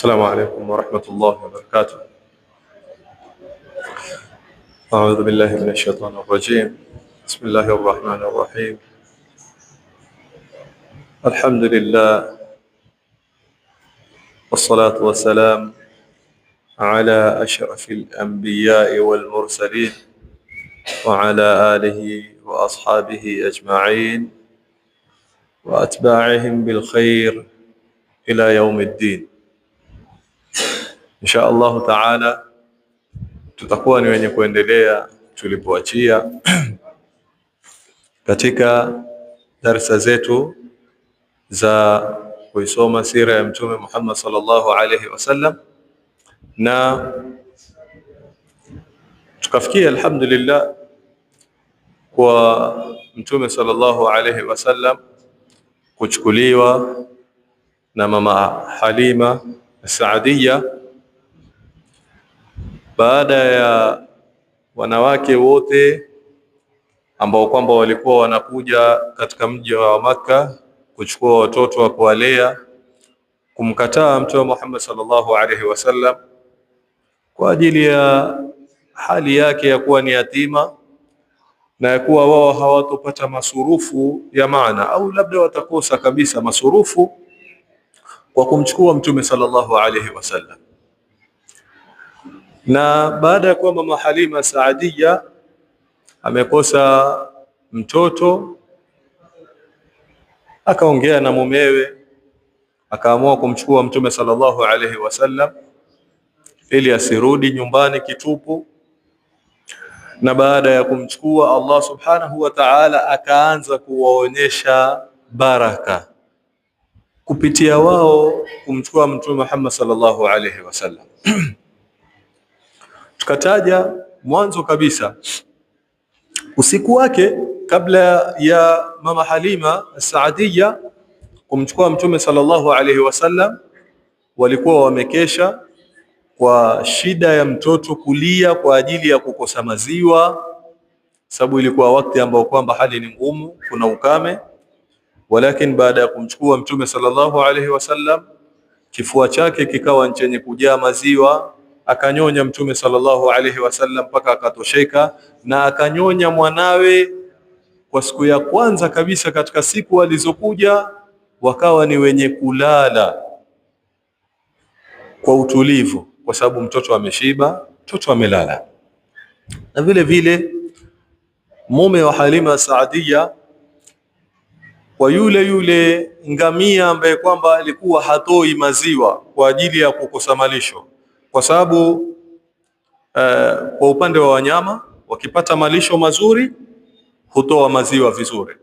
السلام عليكم ورحمة الله وبركاته. أعوذ بالله من الشيطان الرجيم. بسم الله الرحمن الرحيم. الحمد لله والصلاة والسلام على أشرف الأنبياء والمرسلين وعلى آله وأصحابه أجمعين وأتباعهم بالخير إلى يوم الدين. إن شاء الله تعالى tutakuwa ni wenye kuendelea tulipoachia katika darasa zetu za kuisoma sira ya Mtume Muhammad sallallahu alaihi wasallam, na tukafikia alhamdulillah kwa Mtume sallallahu alaihi wasallam kuchukuliwa na mama Halima Saadia baada ya wanawake wote ambao kwamba walikuwa wanakuja katika mji wa Makka kuchukua watoto wa kuwalea, kumkataa Mtume Muhammad sallallahu alaihi wasallam kwa ajili ya hali yake ya kuwa ni yatima na ya kuwa wao hawatopata masurufu ya maana, au labda watakosa kabisa masurufu kwa kumchukua Mtume sallallahu alaihi wasallam. Na baada ya kuwa mama Halima Saadia amekosa mtoto, akaongea na mumewe, akaamua kumchukua Mtume sallallahu alaihi wasallam ili asirudi nyumbani kitupu. Na baada ya kumchukua, Allah subhanahu wa ta'ala akaanza kuwaonyesha baraka kupitia wao kumchukua Mtume Muhammad sallallahu alaihi wasallam. Tukataja mwanzo kabisa usiku wake kabla ya mama Halima Saadia kumchukua Mtume sallallahu alaihi wasallam, walikuwa wamekesha kwa shida ya mtoto kulia kwa ajili ya kukosa maziwa, sababu ilikuwa wakati ambao kwamba hali ni ngumu, kuna ukame. Walakin baada ya kumchukua Mtume sallallahu alaihi wasallam, kifua chake kikawa chenye kujaa maziwa, akanyonya Mtume sallallahu alaihi wasallam mpaka akatosheka, na akanyonya mwanawe kwa siku ya kwanza kabisa. Katika siku walizokuja wakawa ni wenye kulala kwa utulivu, kwa sababu mtoto ameshiba, mtoto amelala. Na vile vile mume wa Halima Saadia, kwa yule ngamia ambaye kwamba alikuwa hatoi maziwa kwa ajili ya kukosa malisho, kwa sababu kwa upande wa wanyama wakipata malisho mazuri hutoa maziwa vizuri.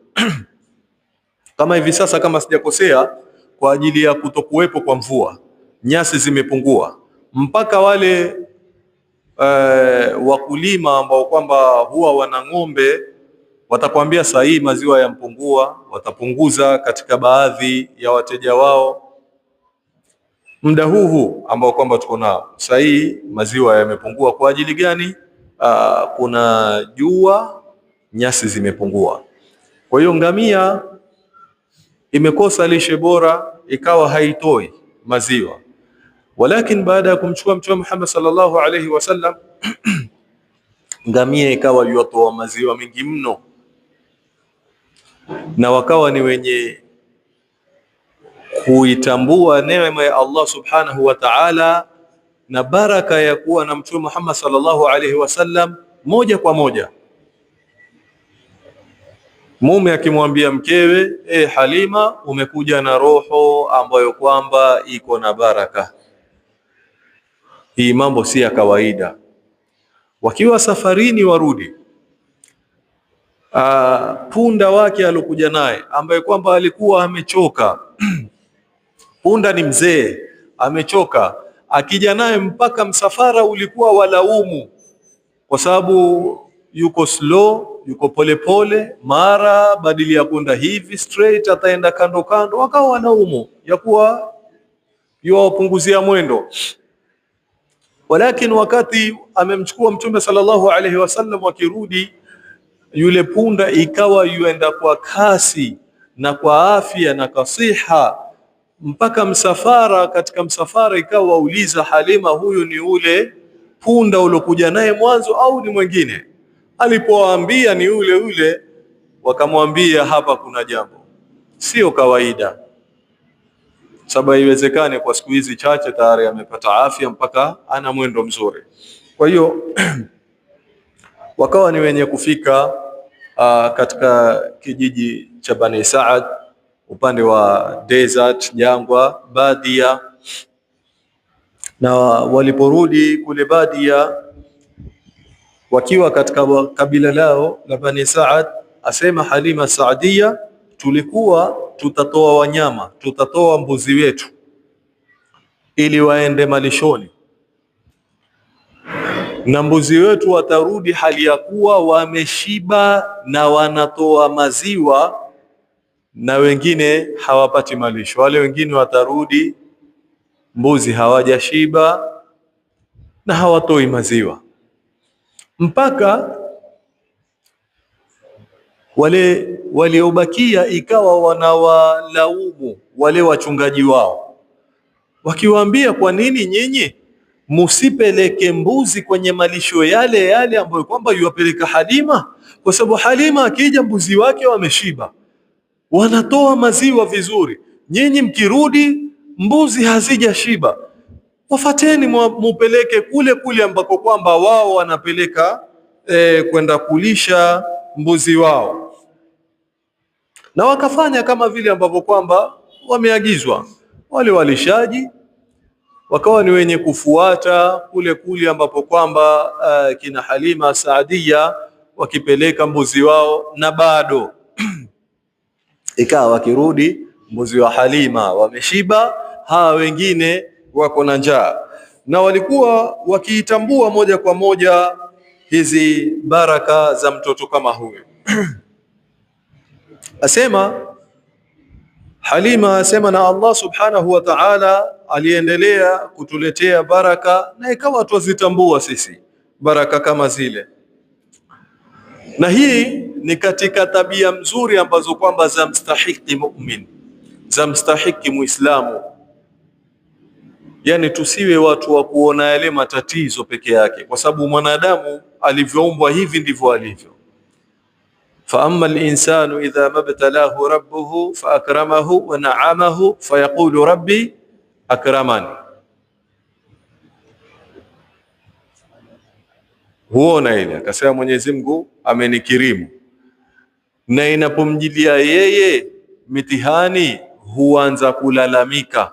Kama hivi sasa, kama sijakosea, kwa ajili ya kutokuwepo kwa mvua, nyasi zimepungua, mpaka wale wakulima ambao kwamba huwa wana ng'ombe watakwambia saa hii maziwa yampungua, watapunguza katika baadhi ya wateja wao. Muda huu ambao kwamba tuko nao saa hii maziwa yamepungua. Kwa ajili gani? Kuna jua, nyasi zimepungua. Kwa hiyo ngamia imekosa lishe bora, ikawa haitoi maziwa. Walakin baada ya kumchukua Mtume Muhammad sallallahu alaihi wasallam, ngamia ikawa yotoa maziwa mengi mno, na wakawa ni wenye kuitambua neema ya Allah subhanahu wa ta'ala na baraka ya kuwa na Mtume Muhammad sallallahu alaihi wasallam moja kwa moja. Mume akimwambia mkewe, Halima, umekuja na roho ambayo kwamba iko na baraka. Hii mambo si ya kawaida. Wakiwa safarini warudi, punda wake alokuja naye ambaye kwamba alikuwa amechoka punda ni mzee, amechoka, akija naye mpaka msafara ulikuwa walaumu, kwa sababu yuko slow, yuko polepole, mara badili ya kwenda hivi straight ataenda kando kando, wakawa walaumu ya kuwa yuwapunguzia mwendo. Walakin wakati amemchukua Mtume sallallahu alaihi wasallam, wakirudi yule punda ikawa yuenda kwa kasi na kwa afya na kasiha, mpaka msafara, katika msafara ikawa wauliza Halima, huyu ni ule punda uliokuja naye mwanzo au ni mwingine? Alipowaambia ni ule ule, wakamwambia hapa kuna jambo, sio kawaida, sababu haiwezekani kwa siku hizi chache tayari amepata afya mpaka ana mwendo mzuri. Kwa hiyo wakawa ni wenye kufika katika kijiji cha Bani Saad, upande wa desert, jangwa, badia. Na waliporudi kule badia, wakiwa katika kabila lao la Bani Saad, asema Halima Saadia, tulikuwa tutatoa wanyama, tutatoa mbuzi wetu ili waende malishoni, na mbuzi wetu watarudi hali ya kuwa wameshiba na wanatoa maziwa, na wengine hawapati malisho. Wale wengine watarudi mbuzi hawajashiba na hawatoi maziwa, mpaka wale waliobakia ikawa wanawalaumu wale wachungaji wao, wakiwaambia, kwa nini nyinyi musipeleke mbuzi kwenye malisho yale yale ambayo kwamba yuwapeleka Halima? Kwa sababu Halima akija mbuzi wake wameshiba, wanatoa maziwa vizuri. Nyinyi mkirudi mbuzi hazijashiba, wafateni mupeleke kule kule ambako kwamba wao wanapeleka kwenda kulisha mbuzi wao. Na wakafanya kama vile ambavyo kwamba wameagizwa. Wale walishaji wakawa ni wenye kufuata kule kule ambapo kwamba kina Halima Saadia wakipeleka mbuzi wao, na bado ikawa wakirudi mbuzi wa Halima wameshiba, hawa wengine wako na njaa. Na walikuwa wakiitambua moja kwa moja hizi baraka za mtoto kama huyu. Asema Halima, asema na Allah subhanahu wa ta'ala aliendelea kutuletea baraka, na ikawa twazitambua sisi baraka kama zile. Na hii ni katika tabia mzuri ambazo kwamba za mstahiki mu'min, za mstahiki Muislamu. Yani tusiwe watu wa kuona yale matatizo peke yake, kwa sababu mwanadamu alivyoumbwa hivi ndivyo alivyo. Fa amma al-insanu idha mabtalahu rabbuhu fa akramahu wa na'amahu fa yaqulu rabbi akramani. Huona ile akasema Mwenyezi Mungu amenikirimu, na inapomjilia yeye mitihani huanza kulalamika.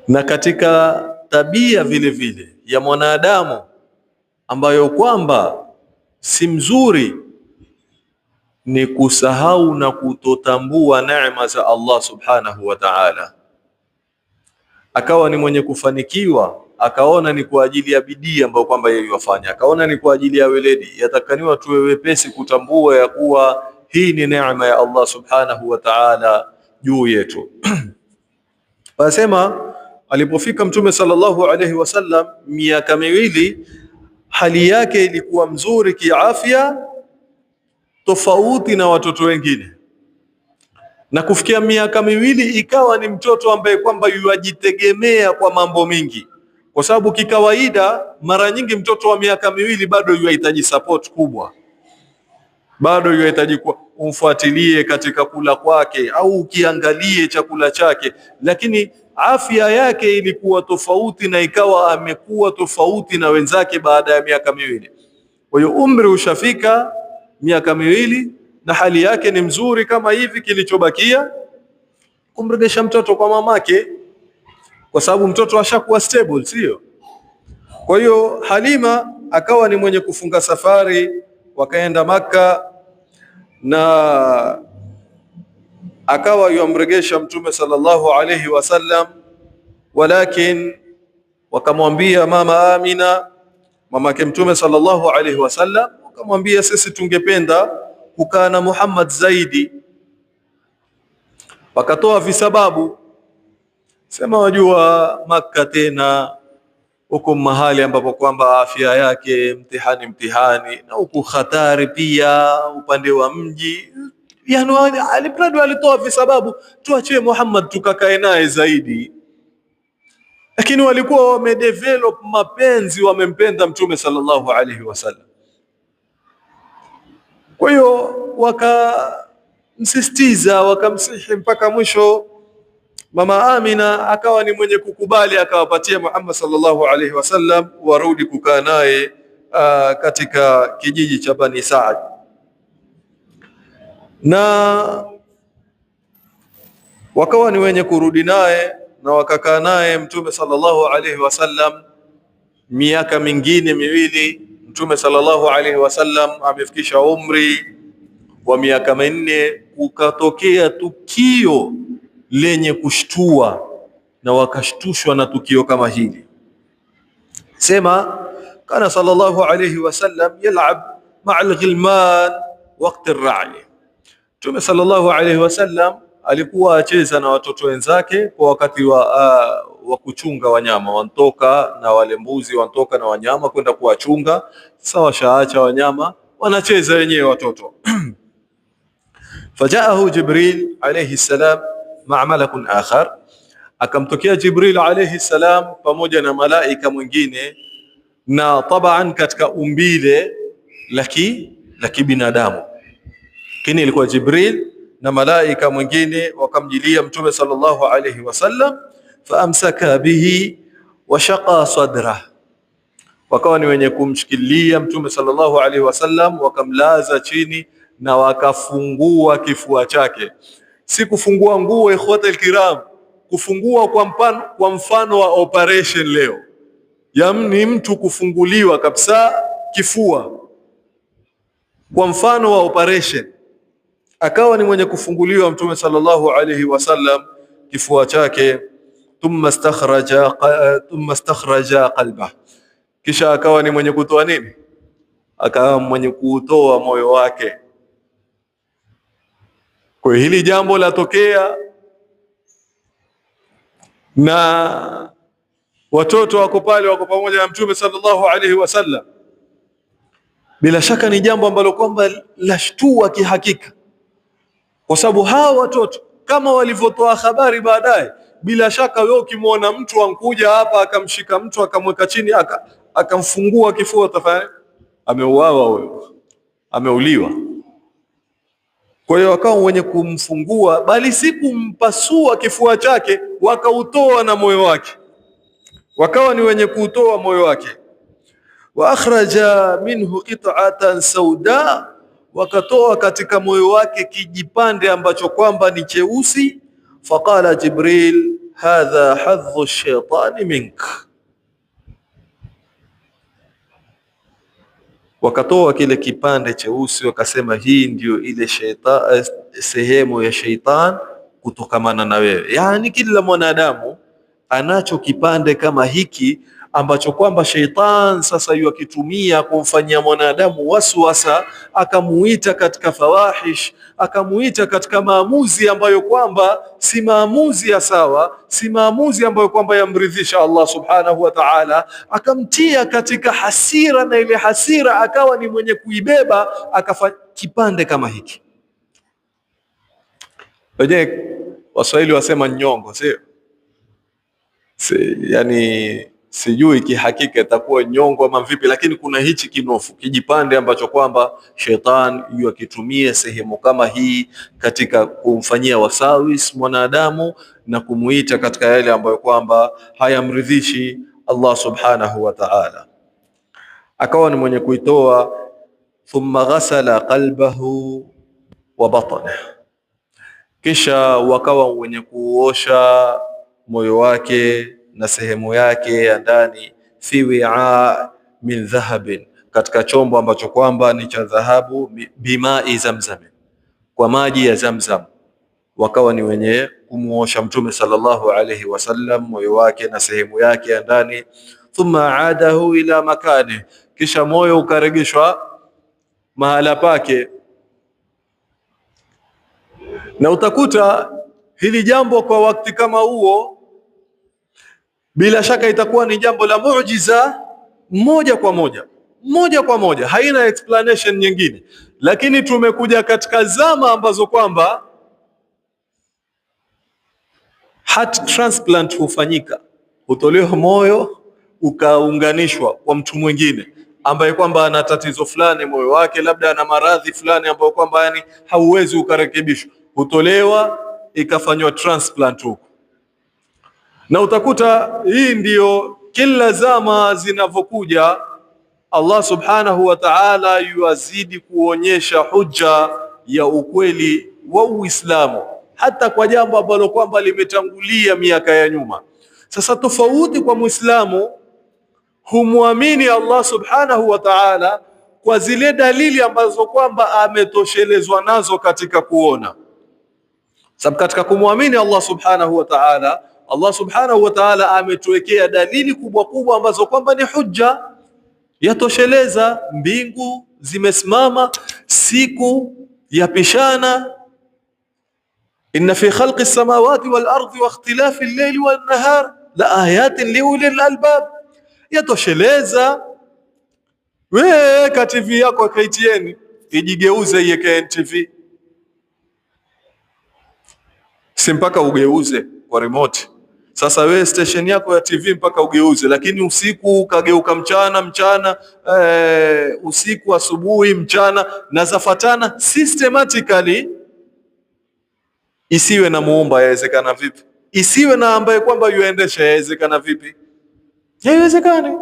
Na katika tabia vile vile ya mwanadamu ambayo kwamba si mzuri ni kusahau na kutotambua neema za Allah subhanahu wa ta'ala. Akawa ni mwenye kufanikiwa, akaona ni kwa ajili ya bidii ambayo kwamba yeye yafanya, akaona ni kwa ajili ya weledi. Yatakaniwa tuwe wepesi kutambua ya kuwa hii ni neema ya Allah subhanahu wa ta'ala juu yetu. Wasema alipofika Mtume sallallahu alayhi wasallam miaka miwili, hali yake ilikuwa mzuri kiafya, tofauti na watoto wengine. Na kufikia miaka miwili ikawa ni mtoto ambaye kwamba yuajitegemea kwa mambo mingi, kwa sababu kikawaida mara nyingi mtoto wa miaka miwili bado yuhitaji support kubwa, bado yuhitaji umfuatilie katika kula kwake au ukiangalie chakula chake, lakini afya yake ilikuwa tofauti na ikawa amekuwa tofauti na wenzake baada ya miaka miwili. Kwa hiyo umri ushafika miaka miwili na hali yake ni mzuri kama hivi, kilichobakia kumregesha mtoto kwa mamake, kwa sababu mtoto ashakuwa stable, sio? Kwa hiyo Halima akawa ni mwenye kufunga safari, wakaenda Makka, na akawa yamregesha Mtume sallallahu alayhi wasallam. Walakin wakamwambia mama Amina, mamake Mtume sallallahu alayhi wasallam, wakamwambia sisi tungependa kukaa na Muhammad zaidi. Wakatoa visababu, sema wajua Makka tena huko mahali ambapo kwamba afya yake mtihani, na huko hatari pia upande wa mji, Yani aliprado alitoa visababu, tuachie Muhammad tukakae naye zaidi, lakini walikuwa wamedevelop mapenzi, wamempenda Mtume sallallahu alaihi wasallam. Kwa hiyo wakamsisitiza, wakamsihi mpaka mwisho Mama Amina akawa ni mwenye kukubali, akawapatia Muhammad sallallahu alaihi wasallam warudi kukaa naye katika kijiji cha Bani Saad, na wakawa ni wenye kurudi naye na wakakaa naye Mtume sallallahu alaihi wasallam miaka mingine miwili. Mtume sallallahu alaihi wasallam amefikisha umri wa miaka minne, kukatokea tukio lenye kushtua na wakashtushwa na tukio kama hili. Sema kana sallallahu alayhi wasallam yal'ab ma'a al-ghilman waqt ar-ra'i. Mtume sallallahu alayhi wasallam alikuwa acheza na watoto wenzake kwa wakati wa kuchunga wanyama, wantoka na wale mbuzi, wantoka na wanyama kwenda kuwachunga. Sawa, shaacha wanyama wanacheza wenyewe watoto. Fajaahu Jibril alayhi salam ma'a malakun akhar, akamtokea Jibril alayhi salam pamoja na malaika mwingine, na taban katika umbile la kibinadamu. Kini ilikuwa Jibril na malaika mwingine wakamjilia Mtume sallallahu alayhi wasallam, faamsaka bihi wa shaqa sadra, wakawa ni wenye kumshikilia Mtume sallallahu alayhi wasallam, wakamlaza chini na wakafungua kifua chake. Si kufungua nguo, ikhwata alkiram, kufungua kwa mfano wa operation leo, ni mtu kufunguliwa kabisa kifua kwa mfano wa operation. Akawa ni mwenye kufunguliwa Mtume sallallahu alayhi wasallam kifua chake. Thumma istakhraja qalbah, kisha akawa ni mwenye kutoa nini? Akawa mwenye kutoa moyo wake. Kwa hili jambo latokea na watoto wako pale, wako pamoja na Mtume sallallahu alaihi wasallam, bila shaka ni jambo ambalo kwamba lashtua kihakika, kwa sababu hawa watoto kama walivyotoa habari baadaye, bila shaka wewe ukimwona mtu ankuja hapa akamshika mtu akamweka chini akamfungua kifua, tafadhali ameuawa huyo, ameuliwa. Kwa hiyo wakawa wenye kumfungua, bali si kumpasua kifua chake, wakautoa na moyo wake, wakawa ni wenye kuutoa moyo wake. Wa akhraja minhu qit'atan sauda, wakatoa katika moyo wake kijipande ambacho kwamba ni cheusi. Faqala Jibril, hadha hadhu ash-shaytani mink, wakatoa kile kipande cheusi, wakasema hii ndio ile sehemu ya sheitan kutokamana na wewe. Yani kila mwanadamu anacho kipande kama hiki ambacho kwamba sheitan sasa yukitumia kumfanyia mwanadamu waswasa, akamuita katika fawahish, akamuita katika maamuzi ambayo kwamba si maamuzi ya sawa, si maamuzi ambayo kwamba yamridhisha Allah subhanahu wa ta'ala, akamtia katika hasira, na ile hasira akawa ni mwenye kuibeba, akafanya kipande kama hiki. Wenye Waswahili wasema nyongo, sio? Yani sijui kihakika itakuwa nyongo ama vipi, lakini kuna hichi kinofu kijipande ambacho kwamba shetani yukitumia sehemu kama hii katika kumfanyia wasawis mwanadamu na kumuita katika yale ambayo kwamba hayamridhishi Allah subhanahu wa ta'ala. Akawa ni mwenye kuitoa. Thumma ghasala qalbahu wa batnahu, kisha wakawa wenye kuosha moyo wake na sehemu yake ya ndani, fi wi'a min dhahabin, katika chombo ambacho kwamba ni cha dhahabu, bimai zamzam, kwa maji ya Zamzam. Wakawa ni wenye kumuosha Mtume sallallahu alayhi wasallam moyo wake na sehemu yake ya ndani. Thumma aadahu ila makani, kisha moyo ukaregeshwa mahala pake. Na utakuta hili jambo kwa wakati kama huo bila shaka itakuwa ni jambo la muujiza moja kwa moja, haina explanation nyingine. Lakini tumekuja katika zama ambazo kwamba heart transplant hufanyika, hutolewa moyo ukaunganishwa kwa mtu mwingine ambaye kwamba ana tatizo fulani moyo wake, labda ana maradhi fulani ambayo kwamba yani hauwezi ukarekebishwa, hutolewa ikafanywa transplant huko. Na utakuta hii ndiyo kila zama zinavyokuja, Allah subhanahu wa ta'ala yuazidi kuonyesha hujja ya ukweli wa Uislamu, hata kwa jambo ambalo kwamba limetangulia miaka ya nyuma. Sasa tofauti kwa Muislamu, humwamini Allah subhanahu wa ta'ala kwa zile dalili ambazo kwamba ametoshelezwa nazo katika kuona. Sababu katika kumwamini Allah subhanahu wa ta'ala, Allah subhanahu wa ta'ala ametuwekea dalili kubwa kubwa ambazo kwamba ni hujja yatosheleza. Mbingu zimesimama, siku yapishana, inna fi khalqi samawati wal ardi wa ikhtilafi al-layli wan nahar la ayatin li ulil albab, yatosheleza. Wewe ka TV yako KTN ijigeuze iweke NTV, si mpaka ugeuze kwa remote. Sasa wewe station yako ya TV mpaka ugeuze, lakini usiku kageuka mchana, usiku asubuhi, mchana, na zafatana systematically. Isiwe na muumba, yawezekana vipi? Isiwe na ambaye kwamba yuendesha, yawezekana vipi? Haiwezekani.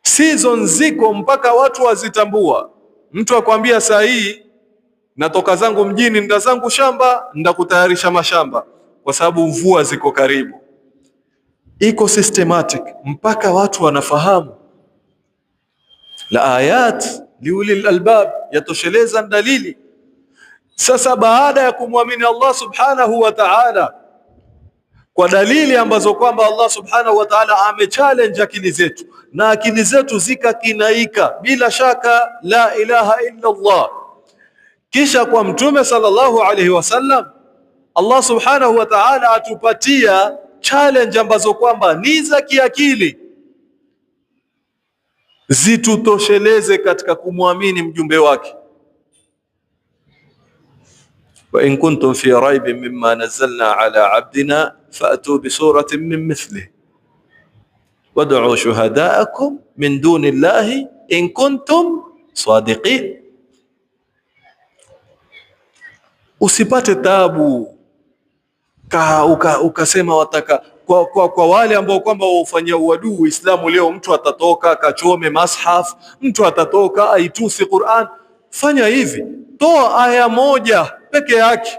Season ziko mpaka watu wazitambua. Mtu akwambia saa hii natoka zangu mjini, nda zangu shamba, nda kutayarisha mashamba, kwa sababu mvua ziko karibu. Iko systematic mpaka watu wanafahamu. La ayat liulil albab, yatosheleza dalili. Sasa baada ya kumwamini Allah subhanahu wa ta'ala kwa dalili ambazo kwamba Allah subhanahu wa ta'ala amechallenge akili zetu, na akili zetu zikakinaika bila shaka la ilaha illa Allah, kisha kwa Mtume sallallahu alaihi wasallam Allah subhanahu wa ta'ala atupatia challenge ambazo kwamba ni za kiakili, zitutosheleze katika kumwamini mjumbe wake. Wa in kuntum fi raibin mimma nazzalna ala abdina fa'tu bi suratin min mithlihi wad'u shuhada'akum min duni llahi in kuntum sadiqin. Usipate taabu ukasema wataka kwa wale ambao kwamba wafanyia uadui Uislamu. Leo mtu atatoka akachome mashaf, mtu atatoka aitusi Qur'an. Fanya hivi, toa aya moja peke yake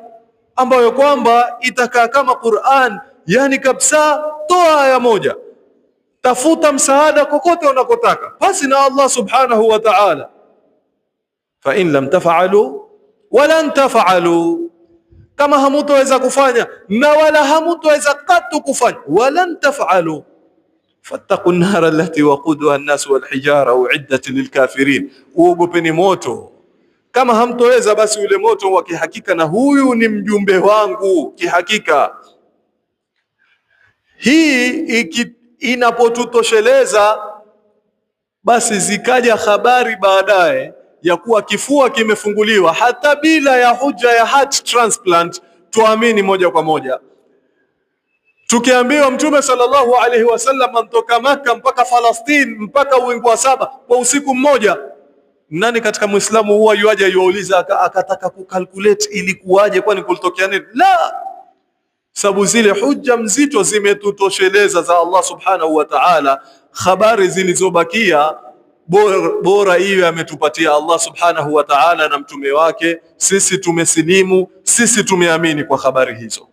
ambayo kwamba itakaa kama Qur'an, yani kabisa. Toa aya moja, tafuta msaada kokote unakotaka basi na Allah subhanahu wa ta'ala. Fa in lam taf'alu walan taf'alu, kama hamutoweza kufanya na wala hamutoweza katu kufanya, walan taf'alu fattaqu an-nara allati waquduha an-nas wal hijara uiddat lilkafirin, uogopeni moto. Kama hamtoweza basi ule moto wa kihakika, na huyu ni mjumbe wangu kihakika. Hii inapotutosheleza, basi zikaja habari baadaye ya kuwa kifua kimefunguliwa, hata bila ya hujja ya heart transplant, tuamini moja kwa moja. Tukiambiwa Mtume sallallahu alaihi wasallam antoka Maka mpaka Falastini mpaka uwingu wa saba kwa usiku mmoja, nani katika Muislamu huwa yuaje yuuliza akataka kukalculate ilikuwaje, kwani kulitokea nini? La, sababu zile hujja mzito zimetutosheleza za Allah subhanahu wa ta'ala. Habari zilizobakia bora iwe ametupatia Allah subhanahu wa ta'ala na mtume wake. Sisi tumesilimu, sisi tumeamini kwa habari hizo.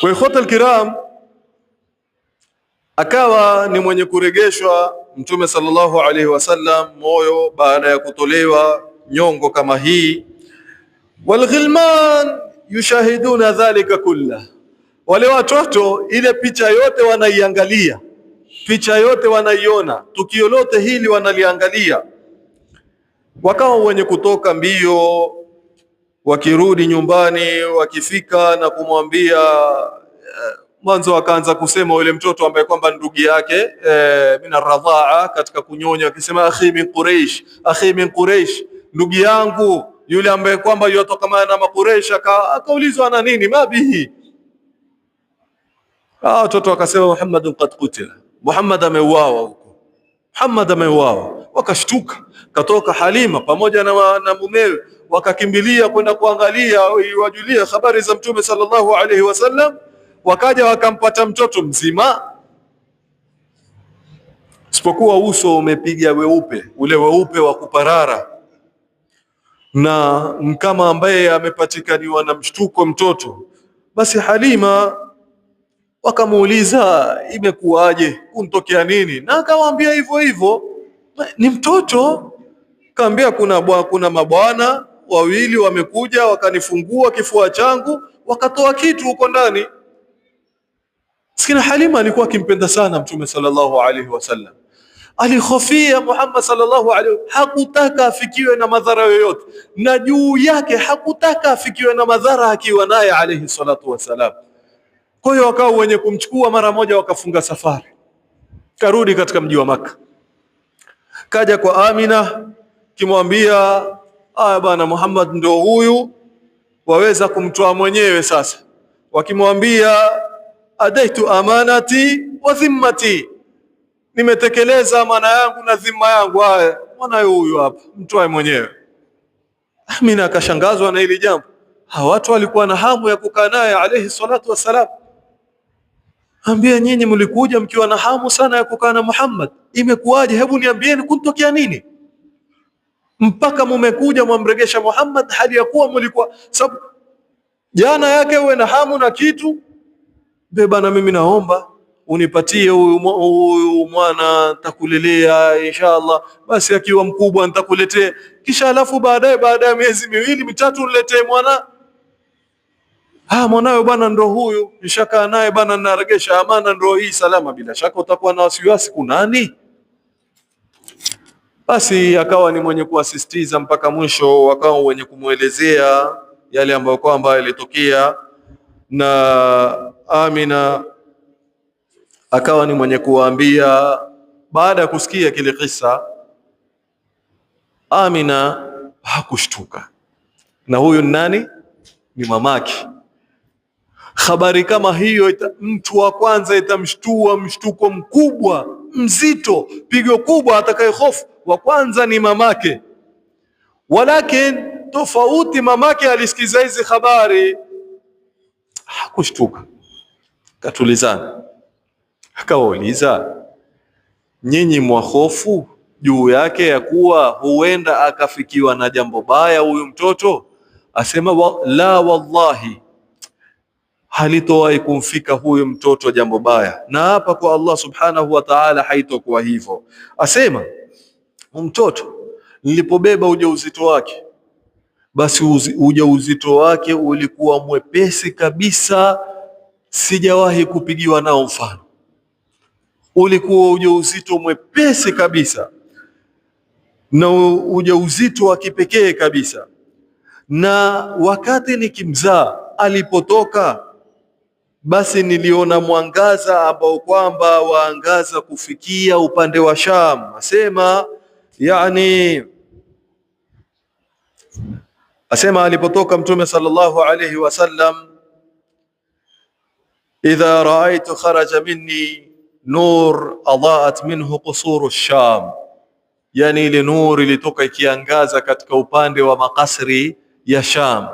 Kwa ikhwata alkiram, akawa ni mwenye kuregeshwa Mtume sallallahu alaihi wasallam moyo baada ya kutolewa nyongo kama hii. Walghilman yushahiduna dhalika kullah, wale watoto ile picha yote wanaiangalia, picha yote wanaiona, tukio lote hili wanaliangalia. Wakawa wenye kutoka mbio, wakirudi nyumbani, wakifika na kumwambia mwanzo akaanza kusema yule mtoto ambaye kwamba ndugu yake min arradhaa, katika kunyonya, akisema akhi min Quraish, akhi min Quraish, ndugu yangu yule ambaye kwamba yotokana na Makuraish. Akaulizwa ana nini, mabihi. Watoto akasema Muhammadun qad qutila, Muhammad ameuawa huko, Muhammad ameuawa. Wakashtuka, katoka Halima pamoja na mumewe, wakakimbilia kwenda kuangalia wajulia habari za Mtume sallallahu alaihi wasallam. Wakaja wakampata mtoto mzima, isipokuwa uso umepiga weupe, ule weupe wa kuparara, na mkama ambaye amepatikaniwa na mshtuko mtoto. Basi Halima wakamuuliza imekuwaje, kuntokea nini? Na akamwambia hivyo hivyo, ni mtoto. Kaambia kuna mabwana wawili wamekuja wakanifungua kifua changu wakatoa kitu huko ndani. Sikina Halima alikuwa akimpenda sana Mtume sallallahu alaihi wasallam, alihofia Muhammad sallallahu alaihi, hakutaka afikiwe na madhara yoyote, na juu yake hakutaka afikiwe na madhara akiwa naye alaihi salatu wasalam. Kwa hiyo wakawa wenye kumchukua mara moja, wakafunga safari, karudi katika mji wa Makka. Kaja kwa Amina kimwambia, bwana Muhammad ndo huyu, waweza kumtoa mwenyewe sasa. Wakimwambia adaitu amanati wa dhimmati, nimetekeleza amana yangu na dhima yangu, haya mwanawe huyu hapa, mtoe mwenyewe. Amina akashangazwa na hili jambo. Hawa watu walikuwa na hamu ya kukaa naye alayhi salatu wassalam. Ambia, nyinyi mlikuja mkiwa na hamu sana ya kukaa na Muhammad, imekuwaje? Hebu niambieni kuntokea nini mpaka mumekuja mwamregesha Muhammad, hali ya kuwa mlikuwa sababu jana yake uwe na hamu na kitu. Beba, na mimi naomba unipatie huyu mwana, nitakulelea inshallah, basi akiwa mkubwa nitakuletea, kisha alafu baadaye ya miezi 2 mitatu niletee mwana. Mwanawe bwana ndo huyu, nishakaa naye bwana, naregesha amana, ndo hii salama. Bila shaka utakuwa na wasiwasi, kunani? Basi akawa ni mwenye kuasisitiza mpaka mwisho, wakawa wenye kumwelezea yale ambayo kwamba yalitokea, na Amina akawa ni mwenye kuwaambia. Baada ya kusikia kile kisa, Amina hakushtuka. Na huyu nani? Ni mamake. Habari kama hiyo mtu wa kwanza itamshtua mshtuko mkubwa mzito, pigo kubwa, atakaye hofu wa kwanza ni mamake. Walakin tofauti, mamake alisikiza hizi habari, hakushtuka, katulizana, akawauliza, nyinyi mwahofu juu yake ya kuwa huenda akafikiwa na jambo baya huyu mtoto? Asema la, wallahi halitowahi kumfika huyu mtoto jambo baya, na hapa kwa Allah subhanahu wa ta'ala haitokuwa hivyo. Asema mtoto nilipobeba ujauzito wake, basi ujauzito wake ulikuwa mwepesi kabisa, sijawahi kupigiwa nao mfano. Ulikuwa ujauzito mwepesi kabisa, na ujauzito wa kipekee kabisa. Na wakati nikimzaa, alipotoka, basi niliona mwangaza ambao kwamba waangaza kufikia upande wa Sham. Asema alipotoka Mtume sallallahu alayhi wasallam, idha raaitu kharaja minni nur adaat minhu qusuru Sham, yani ile nur ilitoka ikiangaza katika upande wa makasri ya Sham.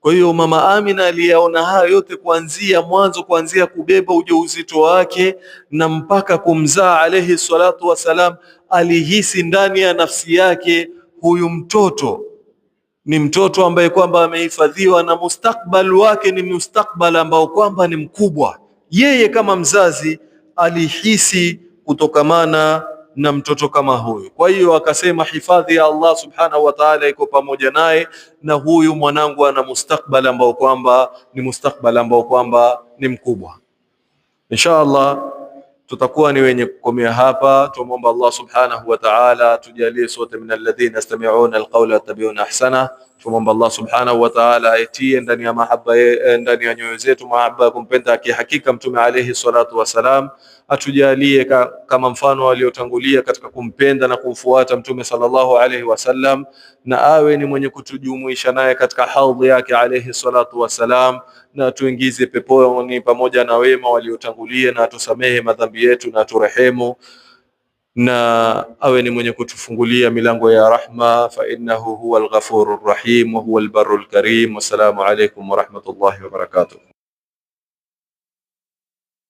Kwa hiyo mama Amina aliyaona haya yote kuanzia mwanzo, kuanzia kubeba ujauzito wake na mpaka kumzaa alayhi salatu wasalam. Alihisi ndani ya nafsi yake huyu mtoto ni mtoto ambaye kwamba amehifadhiwa, na mustakbal wake ni mustakbal ambao kwamba ni mkubwa. Yeye kama mzazi alihisi kutokamana na mtoto kama huyu. Kwa hiyo akasema hifadhi ya Allah subhanahu wa ta'ala iko pamoja naye, na huyu mwanangu ana mustakbal ambao kwamba ni mustakbal ambao kwamba ni mkubwa. Inshallah tutakuwa ni wenye kukomea hapa. Tumomba Allah subhanahu wa ta'ala tujalie sote min alladhina yastami'una alqawla yattabi'una ahsana. Tumomba Allah subhanahu wa ta'ala aitie ndani ya mahaba, ndani ya nyoyo zetu mahaba ya kumpenda kihakika Mtume alayhi salatu wasalam. Atujalie kama mfano waliotangulia katika kumpenda na kumfuata Mtume sallallahu alayhi wasallam, na awe ni mwenye kutujumuisha naye katika haudhi yake alayhi salatu wasalam, na tuingize peponi pamoja na wema waliotangulia, na atusamehe madhambi yetu na turehemu, na awe ni mwenye kutufungulia milango ya rahma, fa innahu huwal ghafurur rahim wa huwal barrul karim. Wassalamu alaykum wa rahmatullahi wa barakatuh.